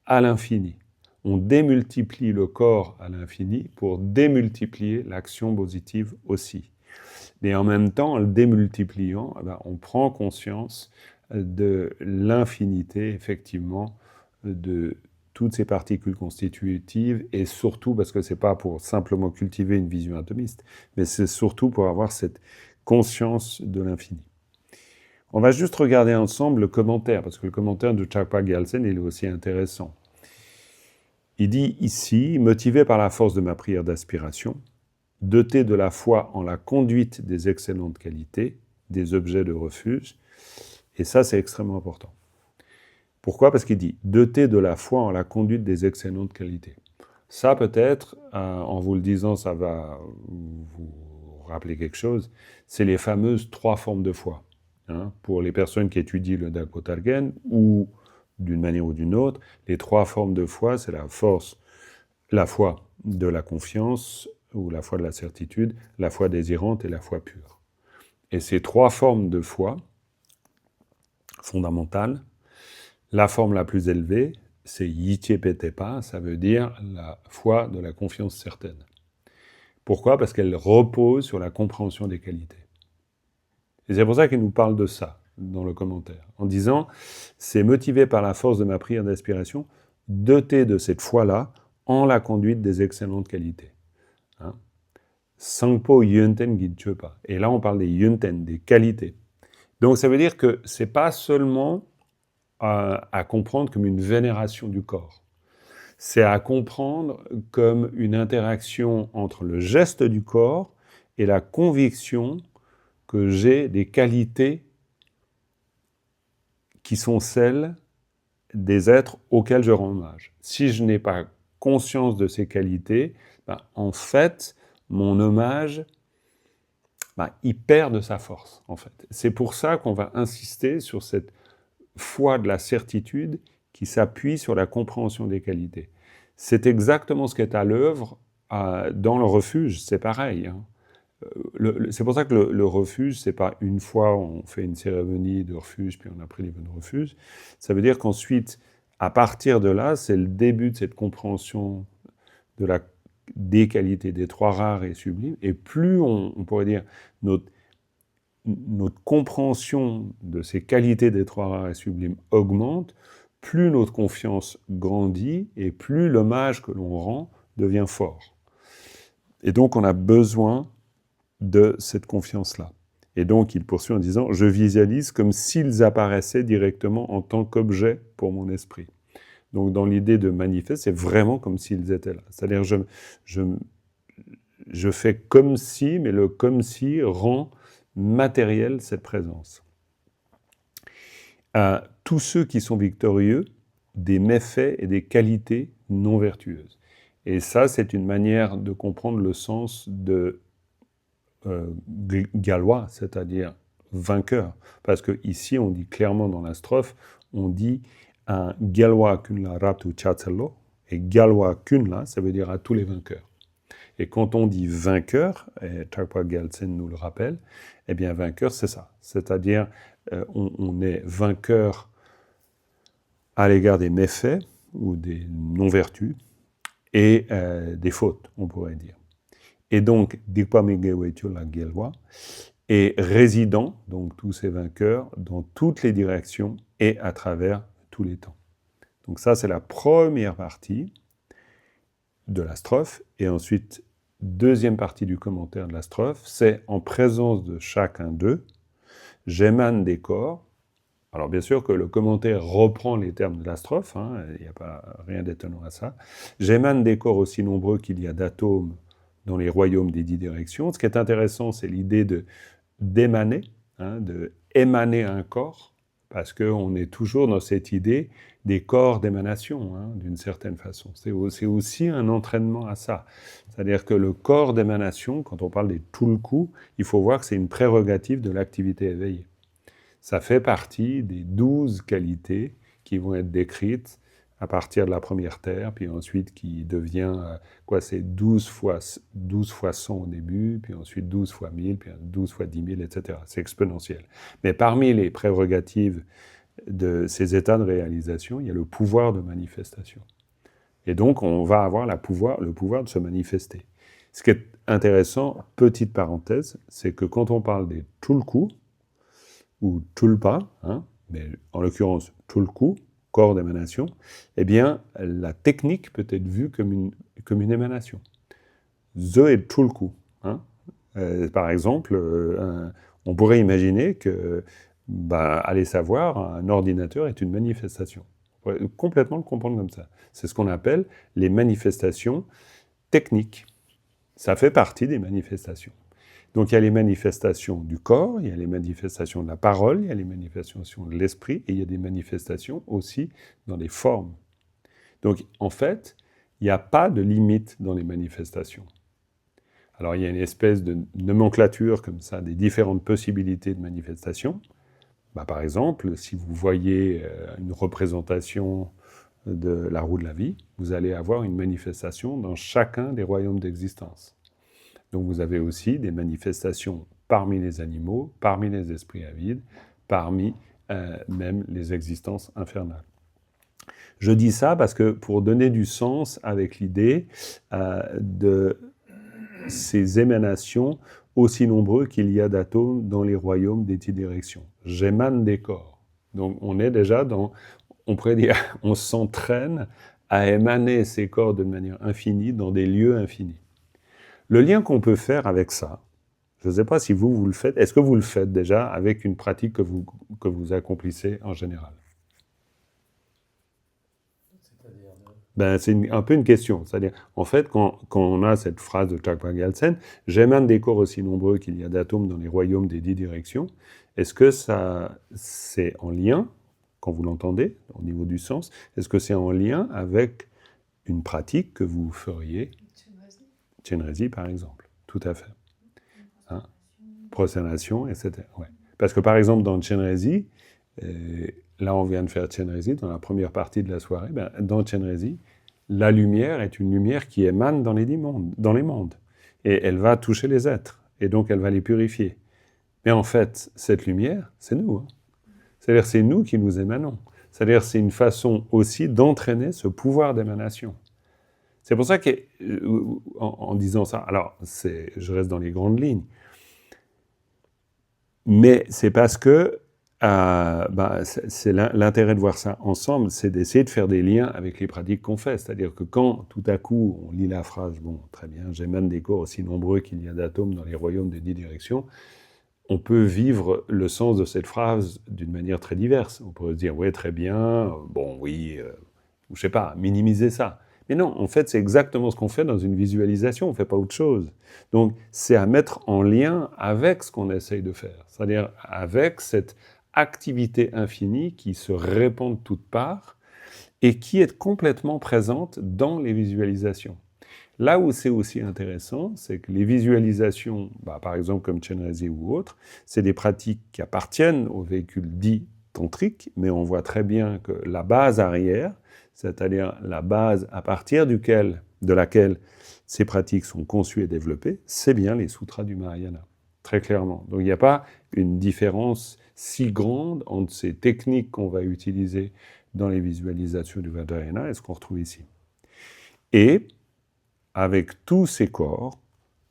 à l'infini. On démultiplie le corps à l'infini pour démultiplier l'action positive aussi. Mais en même temps, en le démultipliant, on prend conscience de l'infinité, effectivement, de toutes ces particules constitutives, et surtout, parce que ce n'est pas pour simplement cultiver une vision atomiste, mais c'est surtout pour avoir cette conscience de l'infini. On va juste regarder ensemble le commentaire, parce que le commentaire de Chakpa Gyaltsen, il est aussi intéressant. Il dit ici, motivé par la force de ma prière d'aspiration, doté de la foi en la conduite des excellentes qualités, des objets de refuge, et ça c'est extrêmement important. Pourquoi ? Parce qu'il dit, doté de la foi en la conduite des excellentes qualités. Ça peut-être, en vous le disant, ça va vous rappeler quelque chose, c'est les fameuses 3 formes de foi. Pour les personnes qui étudient le Dagpo Targen, ou d'une manière ou d'une autre, les 3 formes de foi, c'est la foi de la confiance, ou la foi de la certitude, la foi désirante et la foi pure. Et ces 3 formes de foi fondamentales, la forme la plus élevée, c'est Yitye Petepa, ça veut dire la foi de la confiance certaine. Pourquoi ? Parce qu'elle repose sur la compréhension des qualités. Et c'est pour ça qu'il nous parle de ça dans le commentaire, en disant « c'est motivé par la force de ma prière d'aspiration, doté de cette foi-là, en la conduite des excellentes qualités. » Sangpo Yunten Gidchepa. Et là, on parle des Yunten, des qualités. Donc, ça veut dire que c'est pas seulement à comprendre comme une vénération du corps. C'est à comprendre comme une interaction entre le geste du corps et la conviction que j'ai des qualités qui sont celles des êtres auxquels je rends hommage. Si je n'ai pas conscience de ces qualités, en fait, mon hommage, il perd de sa force, en fait. C'est pour ça qu'on va insister sur cette foi de la certitude qui s'appuie sur la compréhension des qualités. C'est exactement ce qui est à l'œuvre dans le refuge, c'est pareil. C'est pour ça que le refuge, c'est pas une fois on fait une cérémonie de refuge puis on a pris les vœux de refuge. Ça veut dire qu'ensuite, à partir de là, c'est le début de cette compréhension des qualités des 3 rares et sublimes. Et plus on pourrait dire notre compréhension de ces qualités des 3 rares et sublimes augmente, plus notre confiance grandit et plus l'hommage que l'on rend devient fort. Et donc on a besoin de cette confiance-là. Et donc il poursuit en disant « Je visualise comme s'ils apparaissaient directement en tant qu'objet pour mon esprit ». Donc dans l'idée de manifeste, c'est vraiment comme s'ils étaient là. C'est-à-dire je fais comme si, mais le comme si rend matériel cette présence. Tous ceux qui sont victorieux, des méfaits et des qualités non vertueuses. Et ça, c'est une manière de comprendre le sens de gallois, c'est-à-dire vainqueur. Parce que ici, on dit clairement dans la strophe, on dit un gallois kunla raptu chatselo, et gallois kunla, ça veut dire à tous les vainqueurs. Et quand on dit vainqueur, et Chakpa Gyaltsen nous le rappelle, eh bien vainqueur, c'est ça. C'est-à-dire, on est vainqueur à l'égard des méfaits ou des non-vertus et des fautes, on pourrait dire. Et donc, Dikpa Migewecho la Gyalwa est résident, donc tous ces vainqueurs, dans toutes les directions et à travers tous les temps. Donc ça, c'est la première partie de la strophe. Et ensuite, deuxième partie du commentaire de la strophe, c'est en présence de chacun d'eux, j'émane des corps, Alors bien sûr que le commentaire reprend les termes de la strophe, hein, il n'y a pas rien d'étonnant à ça. J'émane des corps aussi nombreux qu'il y a d'atomes dans les royaumes des 10 directions. Ce qui est intéressant, c'est l'idée d'émaner, hein, de émaner un corps, parce qu'on est toujours dans cette idée des corps d'émanation, hein, d'une certaine façon. C'est aussi un entraînement à ça. C'est-à-dire que le corps d'émanation, quand on parle des tulku, il faut voir que c'est une prérogative de l'activité éveillée. Ça fait partie des 12 qualités qui vont être décrites à partir de la première terre, puis ensuite qui devient, c'est 12 fois 100 au début, puis ensuite 12 fois 1000, puis 12 fois 10 000, etc. C'est exponentiel. Mais parmi les prérogatives de ces états de réalisation, il y a le pouvoir de manifestation. Et donc, on va avoir le pouvoir de se manifester. Ce qui est intéressant, petite parenthèse, c'est que quand on parle des tulku, ou tulpa, hein, mais en l'occurrence tulku, corps d'émanation, eh bien, la technique peut être vue comme une émanation. Zo est tulku. Hein. Par exemple, on pourrait imaginer que, allez savoir, un ordinateur est une manifestation. On pourrait complètement le comprendre comme ça. C'est ce qu'on appelle les manifestations techniques. Ça fait partie des manifestations. Donc il y a les manifestations du corps, il y a les manifestations de la parole, il y a les manifestations de l'esprit, et il y a des manifestations aussi dans les formes. Donc en fait, il n'y a pas de limite dans les manifestations. Alors il y a une espèce de nomenclature comme ça, des différentes possibilités de manifestation. Par exemple, si vous voyez une représentation de la roue de la vie, vous allez avoir une manifestation dans chacun des royaumes d'existence. Donc vous avez aussi des manifestations parmi les animaux, parmi les esprits avides, parmi même les existences infernales. Je dis ça parce que pour donner du sens avec l'idée de ces émanations aussi nombreux qu'il y a d'atomes dans les royaumes des 10 directions. J'émane des corps. Donc on est déjà on pourrait dire, on s'entraîne à émaner ces corps de manière infinie dans des lieux infinis. Le lien qu'on peut faire avec ça, je ne sais pas si vous le faites, est-ce que vous le faites déjà avec une pratique que vous accomplissez en général? C'est un peu une question. C'est-à-dire, en fait, quand on a cette phrase de Chakpa Gyaltsen, « J'émane des corps aussi nombreux qu'il y a d'atomes dans les royaumes des 10 directions », est-ce que c'est en lien, quand vous l'entendez, au niveau du sens, est-ce que c'est en lien avec une pratique que vous feriez? Chenrezig, par exemple. Tout à fait. Hein? Prosternation, etc. Ouais. Parce que, par exemple, dans Chenrezig, là, on vient de faire Chenrezig, dans la première partie de la soirée, dans Chenrezig, la lumière est une lumière qui émane dans les mondes. Et elle va toucher les êtres. Et donc, elle va les purifier. Mais en fait, cette lumière, c'est nous. Hein. C'est-à-dire, c'est nous qui nous émanons. C'est-à-dire, c'est une façon aussi d'entraîner ce pouvoir d'émanation. C'est pour ça qu'en disant ça, alors, je reste dans les grandes lignes, mais c'est parce que c'est l'intérêt de voir ça ensemble, c'est d'essayer de faire des liens avec les pratiques qu'on fait. C'est-à-dire que quand, tout à coup, on lit la phrase « Bon, très bien, j'émane des corps aussi nombreux qu'il y a d'atomes dans les royaumes des 10 directions », on peut vivre le sens de cette phrase d'une manière très diverse. On pourrait se dire « Ouais, très bien, bon, oui, je sais pas, minimiser ça ». Mais non, en fait, c'est exactement ce qu'on fait dans une visualisation, on ne fait pas autre chose. Donc, c'est à mettre en lien avec ce qu'on essaye de faire, c'est-à-dire avec cette activité infinie qui se répand de toutes parts et qui est complètement présente dans les visualisations. Là où c'est aussi intéressant, c'est que les visualisations, par exemple comme Chenrezig ou autres, c'est des pratiques qui appartiennent au véhicule dit tantrique, mais on voit très bien que la base arrière, c'est-à-dire la base à partir de laquelle ces pratiques sont conçues et développées, c'est bien les sutras du Mahayana, très clairement. Donc il n'y a pas une différence si grande entre ces techniques qu'on va utiliser dans les visualisations du Vajrayana et ce qu'on retrouve ici. Et avec tous ces corps,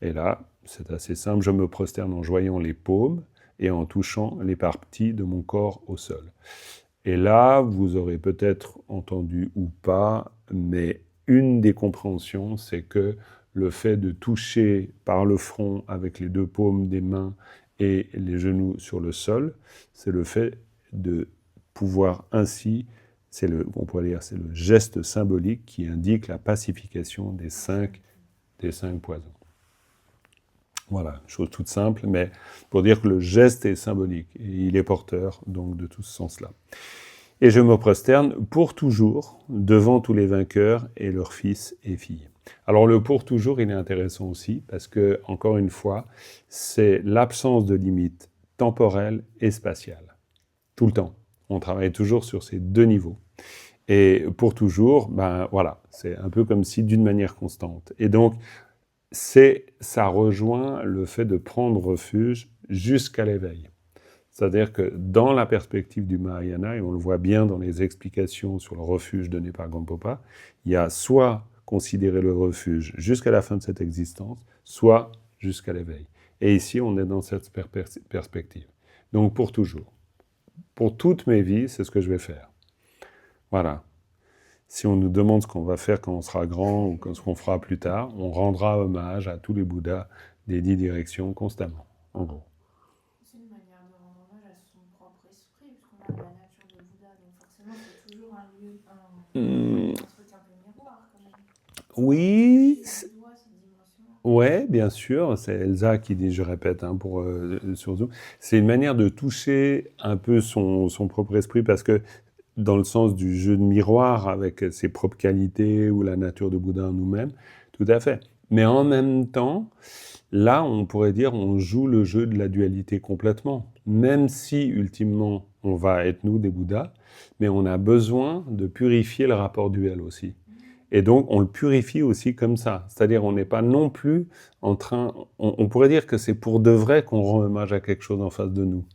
et là, c'est assez simple, je me prosterne en joignant les paumes et en touchant les parties de mon corps au sol. Et là, vous aurez peut-être entendu ou pas, mais une des compréhensions, c'est que le fait de toucher par le front avec les deux paumes des mains et les genoux sur le sol, c'est le fait de pouvoir ainsi, on pourrait dire, c'est le geste symbolique qui indique la pacification des cinq poisons. Voilà, chose toute simple, mais pour dire que le geste est symbolique, et il est porteur donc de tout ce sens-là. Et je me prosterne pour toujours devant tous les vainqueurs et leurs fils et filles. Alors le pour toujours, il est intéressant aussi, parce que, encore une fois, c'est l'absence de limite temporelle et spatiale. Tout le temps. On travaille toujours sur ces deux niveaux. Et pour toujours, ben voilà, c'est un peu comme si d'une manière constante. Et donc, ça rejoint le fait de prendre refuge jusqu'à l'éveil. C'est-à-dire que dans la perspective du Mahayana, et on le voit bien dans les explications sur le refuge donné par Gampopa, il y a soit considérer le refuge jusqu'à la fin de cette existence, soit jusqu'à l'éveil. Et ici, on est dans cette perspective. Donc pour toujours. Pour toutes mes vies, c'est ce que je vais faire. Voilà. Si on nous demande ce qu'on va faire quand on sera grand ou ce qu'on fera plus tard, on rendra hommage à tous les Bouddhas des 10 directions constamment, en gros. C'est une manière de rendre hommage à son propre esprit, puisqu'on a la nature de Bouddha, donc forcément c'est toujours un lieu, un truc un peu miroir quand même. Oui. Cette dimension-là. Ouais, bien sûr, c'est Elsa qui dit, je répète, sur Zoom, c'est une manière de toucher un peu son propre esprit, parce que dans le sens du jeu de miroir avec ses propres qualités ou la nature de Bouddha en nous-mêmes, tout à fait. Mais en même temps, là, on pourrait dire, on joue le jeu de la dualité complètement. Même si, ultimement, on va être nous des Bouddhas, mais on a besoin de purifier le rapport duel aussi. Et donc, on le purifie aussi comme ça. C'est-à-dire, on n'est pas non plus en train... On pourrait dire que c'est pour de vrai qu'on rend hommage à quelque chose en face de nous.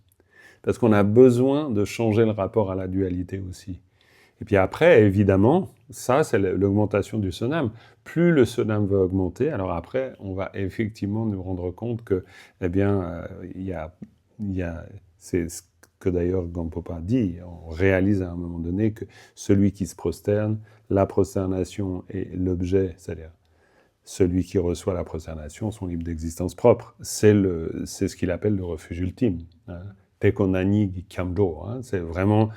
Parce qu'on a besoin de changer le rapport à la dualité aussi. Et puis après, évidemment, ça, c'est l'augmentation du sonam. Plus le sonam va augmenter, alors après, on va effectivement nous rendre compte que, eh bien, c'est ce que d'ailleurs Gampopa dit, on réalise à un moment donné que celui qui se prosterne, la prosternation et l'objet, c'est-à-dire celui qui reçoit la prosternation, sont libres d'existence propre. C'est ce qu'il appelle le refuge ultime. Hein. Tekonani Kyamdo, hein, c'est vraiment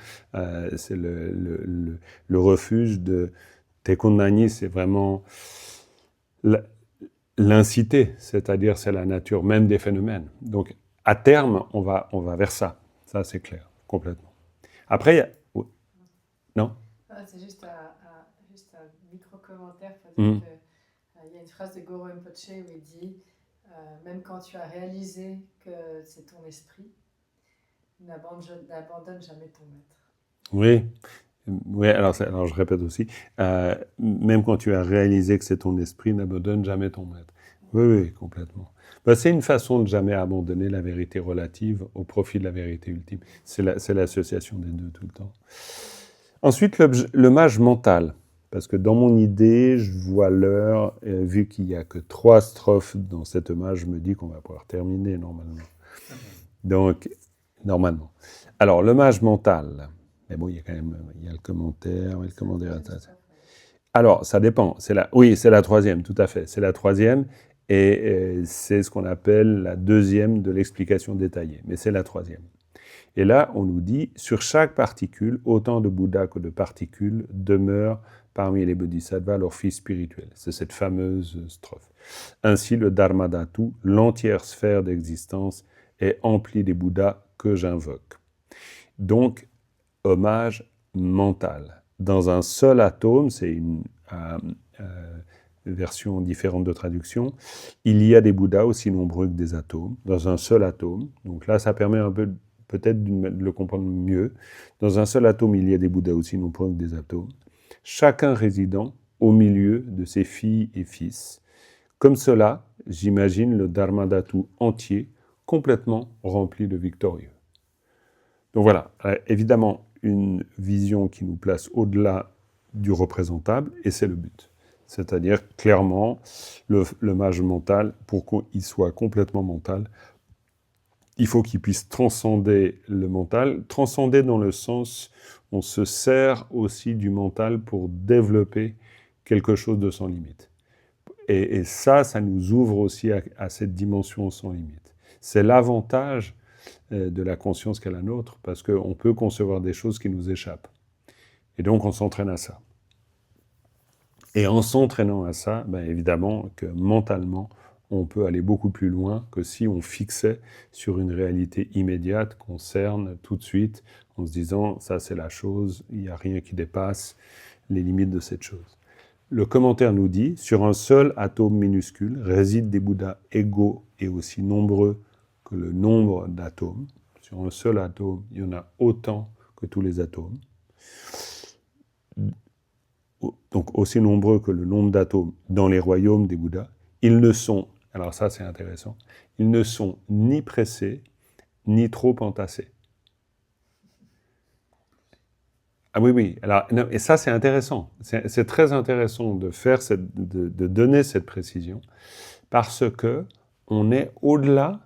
c'est le refuge de Tekonani, c'est vraiment l'incité, c'est-à-dire c'est la nature même des phénomènes. Donc à terme, on va vers ça. Ça, c'est clair, complètement. Après, il y a... Oui. Non? C'est juste un micro-commentaire pour dire qu'il y a une phrase de Goro Rinpoche où il dit même quand tu as réalisé que c'est ton esprit, n'abandonne jamais ton maître. Oui. Oui, alors je répète aussi, même quand tu as réalisé que c'est ton esprit, n'abandonne jamais ton maître. Oui, complètement. Ben, c'est une façon de jamais abandonner la vérité relative au profit de la vérité ultime. C'est l'association des deux tout le temps. Ensuite, le mage mental. Parce que dans mon idée, je vois l'heure, vu qu'il n'y a que 3 strophes dans cet hommage, je me dis qu'on va pouvoir terminer normalement. Donc, normalement. Alors, le mage mental. Mais bon, il y a le commentaire, et le commentaire. Alors, ça dépend. Oui, c'est la 3e, tout à fait. C'est la 3e, et c'est ce qu'on appelle la 2e de l'explication détaillée. Mais c'est la 3e. Et là, on nous dit, sur chaque particule, autant de Bouddhas que de particules demeurent parmi les bodhisattvas leur fils spirituel. C'est cette fameuse strophe. Ainsi, le Dharmadhatu, l'entière sphère d'existence, est emplie des Bouddhas que j'invoque. Donc, hommage mental. Dans un seul atome, c'est une version différente de traduction, il y a des Bouddhas aussi nombreux que des atomes, dans un seul atome. Donc là, ça permet un peu peut-être de le comprendre mieux. Dans un seul atome, il y a des Bouddhas aussi nombreux que des atomes, chacun résidant au milieu de ses filles et fils. Comme cela, j'imagine le Dharmadhatu entier, complètement rempli de victorieux. Donc voilà, évidemment, une vision qui nous place au-delà du représentable, et c'est le but. C'est-à-dire, clairement, le mage mental, pour qu'il soit complètement mental, il faut qu'il puisse transcender le mental. Transcender dans le sens, on se sert aussi du mental pour développer quelque chose de sans limite. Et ça nous ouvre aussi à cette dimension sans limite. C'est l'avantage de la conscience qu'est la nôtre, parce qu'on peut concevoir des choses qui nous échappent. Et donc on s'entraîne à ça. Et en s'entraînant à ça, ben évidemment que mentalement, on peut aller beaucoup plus loin que si on fixait sur une réalité immédiate qu'on cerne tout de suite en se disant « ça c'est la chose, il n'y a rien qui dépasse les limites de cette chose ». Le commentaire nous dit « sur un seul atome minuscule résident des Bouddhas égaux et aussi nombreux que le nombre d'atomes. Sur un seul atome, il y en a autant que tous les atomes. Donc aussi nombreux que le nombre d'atomes dans les royaumes des Bouddhas. Ils ne sont, alors ça c'est intéressant, ils ne sont ni pressés, ni trop entassés. » Ah oui, alors, non, et ça c'est intéressant, c'est très intéressant de donner cette précision, parce que on est au-delà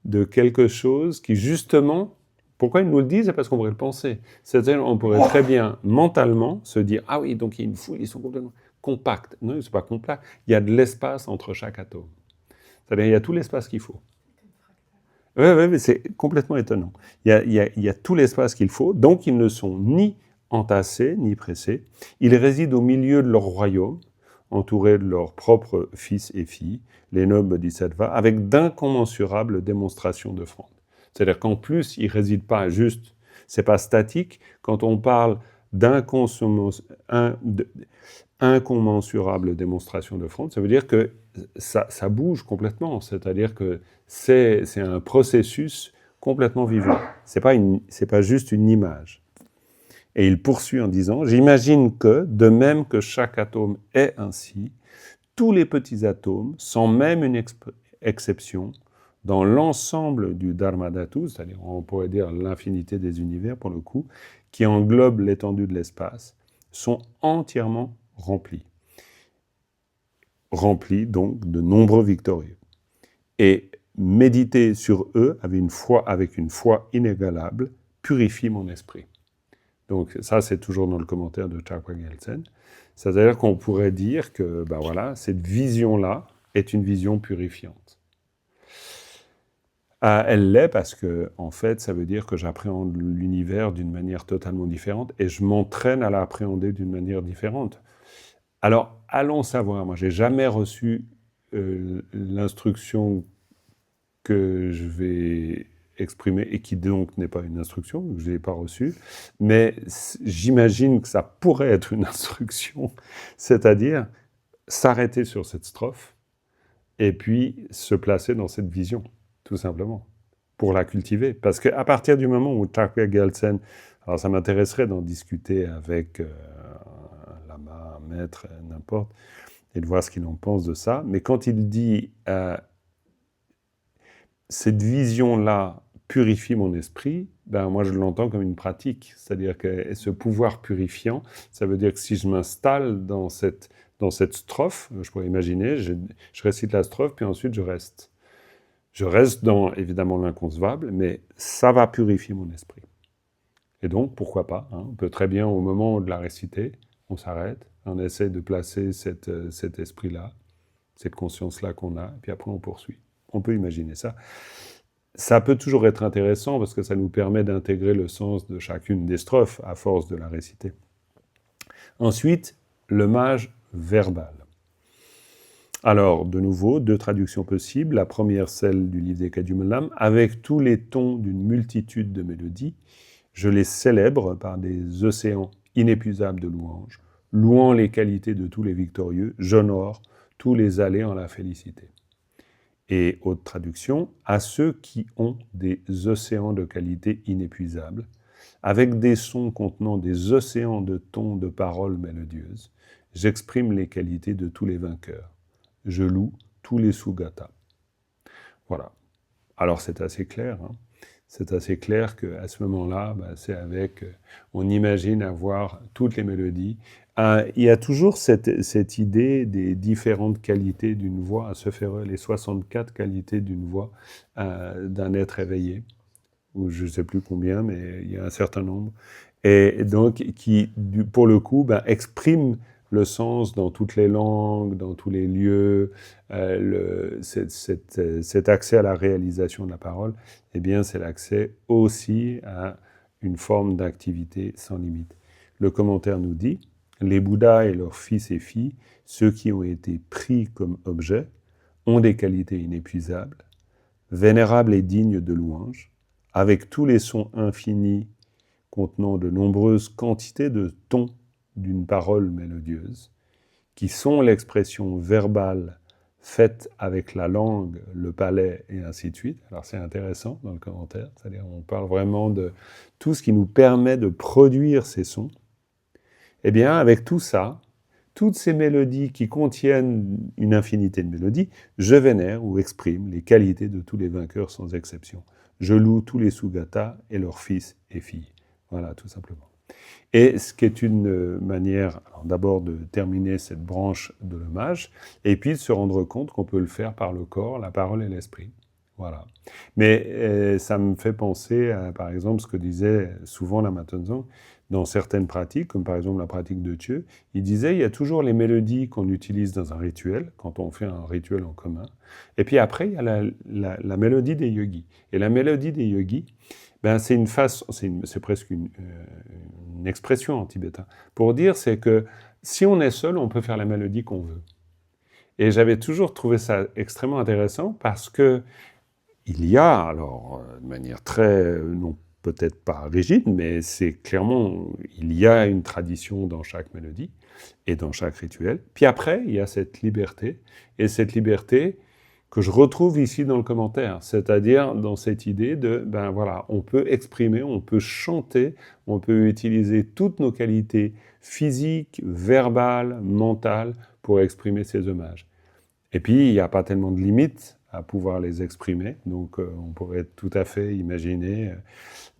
de quelque chose qui justement, pourquoi ils nous le disent? C'est parce qu'on pourrait le penser. C'est-à-dire on pourrait très bien mentalement se dire « ah oui, donc il y a une foule, ils sont complètement compacts ». Non, c'est pas compact, il y a de l'espace entre chaque atome. C'est-à-dire il y a tout l'espace qu'il faut. Oui, mais c'est complètement étonnant. Il y a tout l'espace qu'il faut, donc ils ne sont ni entassés, ni pressés. Ils résident au milieu de leur royaume, entourés de leurs propres fils et filles, les nobles bodhisattvas, avec d'incommensurables démonstrations de fronde. C'est-à-dire qu'en plus, ils ne résident pas juste, c'est pas statique. Quand on parle d'incommensurables démonstrations de fronde, ça veut dire que ça bouge complètement. C'est-à-dire que c'est un processus complètement vivant. C'est pas juste une image. Et il poursuit en disant « J'imagine que, de même que chaque atome est ainsi, tous les petits atomes, sans même une exception, dans l'ensemble du Dharmadhatu, c'est-à-dire on pourrait dire l'infinité des univers pour le coup, qui englobe l'étendue de l'espace, sont entièrement remplis. Remplis donc de nombreux victorieux. Et méditer sur eux avec une foi inégalable purifie mon esprit. » Donc ça, c'est toujours dans le commentaire de Charpa Gyaltsen. C'est-à-dire qu'on pourrait dire que cette vision-là est une vision purifiante. Elle l'est parce que, en fait, ça veut dire que j'appréhende l'univers d'une manière totalement différente et je m'entraîne à l'appréhender d'une manière différente. Alors, allons savoir. Moi, j'ai jamais reçu l'instruction que je vais exprimer et qui donc n'est pas une instruction, que je n'ai pas reçue, mais j'imagine que ça pourrait être une instruction, c'est-à-dire s'arrêter sur cette strophe et puis se placer dans cette vision, tout simplement, pour la cultiver. Parce qu'à partir du moment où Charpa Gyaltsen, alors ça m'intéresserait d'en discuter avec un lama, un maître, n'importe, et de voir ce qu'il en pense de ça, mais quand il dit cette vision-là purifie mon esprit, moi je l'entends comme une pratique. C'est-à-dire que ce pouvoir purifiant, ça veut dire que si je m'installe dans cette strophe, je pourrais imaginer, je récite la strophe, puis ensuite je reste. Je reste dans, évidemment, l'inconcevable, mais ça va purifier mon esprit. Et donc, pourquoi pas, on peut très bien, au moment de la réciter, on s'arrête, on essaie de placer cet esprit-là, cette conscience-là qu'on a, et puis après on poursuit. On peut imaginer ça. Ça peut toujours être intéressant parce que ça nous permet d'intégrer le sens de chacune des strophes à force de la réciter. Ensuite, le mage verbal. Alors, de nouveau, 2 traductions possibles. La première, celle du livre des Kadumulam, avec tous les tons d'une multitude de mélodies, je les célèbre par des océans inépuisables de louanges, louant les qualités de tous les victorieux, j'honore tous les allées en la félicité. Et autre traduction, à ceux qui ont des océans de qualité inépuisables, avec des sons contenant des océans de tons de paroles mélodieuses, j'exprime les qualités de tous les vainqueurs. Je loue tous les Sugata. Voilà. Alors c'est assez clair. C'est assez clair qu'à ce moment-là, c'est avec... on imagine avoir toutes les mélodies. Il y a toujours cette idée des différentes qualités d'une voix, à se faire les 64 qualités d'une voix d'un être éveillé, ou je ne sais plus combien, mais il y a un certain nombre, et donc qui, pour le coup, exprime le sens dans toutes les langues, dans tous les lieux, cet accès à la réalisation de la parole, eh bien, c'est l'accès aussi à une forme d'activité sans limite. Le commentaire nous dit, les Bouddhas et leurs fils et filles, ceux qui ont été pris comme objets, ont des qualités inépuisables, vénérables et dignes de louange, avec tous les sons infinis contenant de nombreuses quantités de tons d'une parole mélodieuse, qui sont l'expression verbale faite avec la langue, le palais et ainsi de suite. Alors c'est intéressant dans le commentaire, c'est-à-dire on parle vraiment de tout ce qui nous permet de produire ces sons. Eh bien, avec tout ça, toutes ces mélodies qui contiennent une infinité de mélodies, je vénère ou exprime les qualités de tous les vainqueurs sans exception. Je loue tous les Sugata et leurs fils et filles. Voilà, tout simplement. Et ce qui est une manière, d'abord de terminer cette branche de l'hommage, et puis de se rendre compte qu'on peut le faire par le corps, la parole et l'esprit. Voilà. Mais ça me fait penser à, par exemple, ce que disait souvent Lama Tenzong, dans certaines pratiques, comme par exemple la pratique de Thieu, il disait il y a toujours les mélodies qu'on utilise dans un rituel, quand on fait un rituel en commun, et puis après il y a la mélodie des yogis. Et la mélodie des yogis, ben, c'est une façon, c'est presque une expression en tibétain, pour dire c'est que si on est seul, on peut faire la mélodie qu'on veut. Et j'avais toujours trouvé ça extrêmement intéressant parce que il y a, alors, de manière très, non peut-être pas rigide, mais c'est clairement, il y a une tradition dans chaque mélodie et dans chaque rituel. Puis après, il y a cette liberté, et cette liberté que je retrouve ici dans le commentaire, c'est-à-dire dans cette idée de, ben voilà, on peut exprimer, on peut chanter, on peut utiliser toutes nos qualités physiques, verbales, mentales pour exprimer ces hommages. Et puis, il n'y a pas tellement de limites à pouvoir les exprimer, donc on pourrait tout à fait imaginer,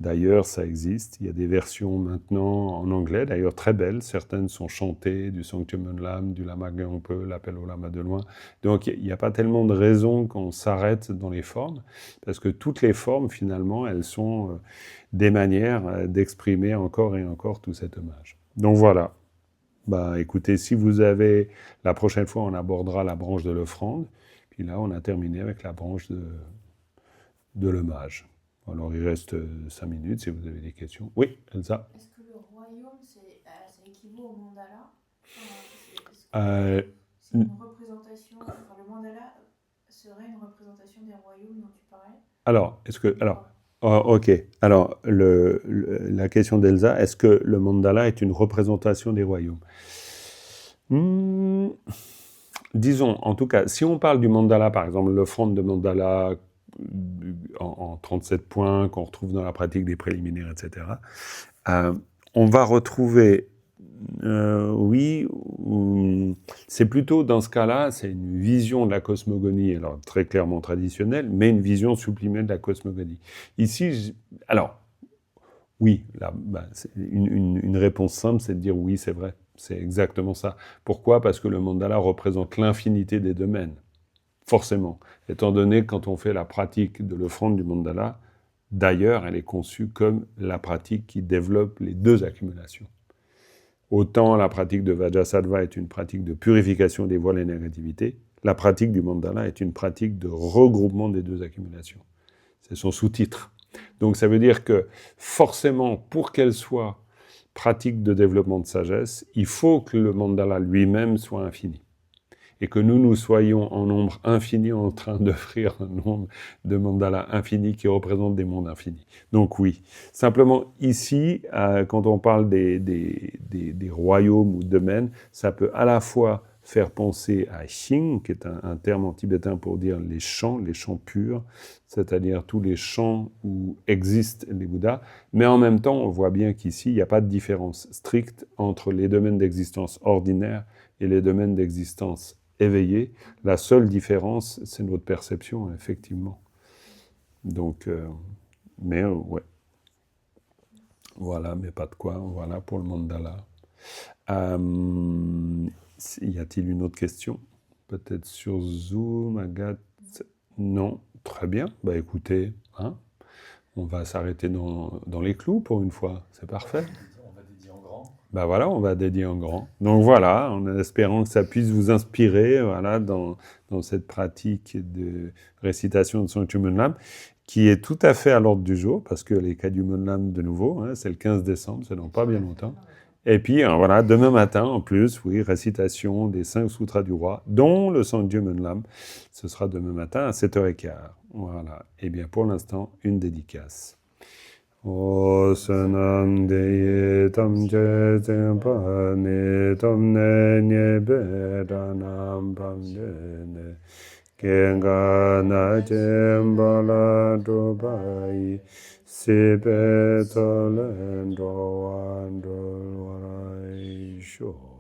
d'ailleurs ça existe, il y a des versions maintenant en anglais, d'ailleurs très belles, certaines sont chantées, du Sanctum Lam, du Lama Gangpo, l'appel au Lama de loin, donc il n'y a pas tellement de raisons qu'on s'arrête dans les formes, parce que toutes les formes finalement, elles sont des manières d'exprimer encore et encore tout cet hommage. Donc voilà. Bah, écoutez, si vous avez, la prochaine fois, on abordera la branche de l'offrande, puis là, on a terminé avec la branche de l'hommage. Alors, il reste 5 minutes si vous avez des questions. Oui, Elsa. Est-ce que le royaume, ça équivaut au mandala? C'est une représentation, enfin, le mandala serait une représentation des royaumes dont tu parlais? Alors, ok. Alors, la question d'Elsa, est-ce que le mandala est une représentation des royaumes? Disons, en tout cas, si on parle du mandala, par exemple, l'offrande de mandala en 37 points qu'on retrouve dans la pratique des préliminaires, etc., on va retrouver, oui, c'est plutôt dans ce cas-là, c'est une vision de la cosmogonie, alors très clairement traditionnelle, mais une vision sublimée de la cosmogonie. Ici, alors, oui, là, une réponse simple, c'est de dire oui, c'est vrai. C'est exactement ça. Pourquoi? Parce que le mandala représente l'infinité des domaines. Forcément. Étant donné que quand on fait la pratique de l'offrande du mandala, d'ailleurs, elle est conçue comme la pratique qui développe les deux accumulations. Autant la pratique de Vajrasattva est une pratique de purification des voiles et négativités, la pratique du mandala est une pratique de regroupement des deux accumulations. C'est son sous-titre. Donc ça veut dire que forcément, pour qu'elle soit pratique de développement de sagesse, il faut que le mandala lui-même soit infini. Et que nous soyons en nombre infini en train d'offrir un nombre de mandalas infinis qui représentent des mondes infinis. Donc oui. Simplement, ici, quand on parle des royaumes ou domaines, ça peut à la fois faire penser à Xing, qui est un terme en tibétain pour dire les champs purs, c'est-à-dire tous les champs où existent les Bouddhas, mais en même temps, on voit bien qu'ici, il n'y a pas de différence stricte entre les domaines d'existence ordinaires et les domaines d'existence éveillés. La seule différence, c'est notre perception, effectivement. Donc, mais ouais. Voilà, mais pas de quoi. Voilà pour le mandala. Y a-t-il une autre question? Peut-être sur Zoom, Agathe? Non? Très bien. Bah écoutez, hein, on va s'arrêter dans les clous pour une fois. C'est parfait. On va dédier en grand. Ben voilà, on va dédier en grand. Donc voilà, en espérant que ça puisse vous inspirer voilà, dans cette pratique de récitation de Sanctum Munlam, qui est tout à fait à l'ordre du jour, parce que les Kadyu Munlam, de nouveau, hein, c'est le 15 décembre, c'est dans pas bien longtemps. Et puis, voilà, demain matin, en plus, oui, récitation des 5 sutras du roi, dont le Sanctum Munlam. Ce sera demain matin à 7h15. Voilà. Et bien, pour l'instant, une dédicace. Osanam deye tam je zempa ne tam ne nye bedanam pam ne kenga na jemba la dubai sibe tolen do warai sho.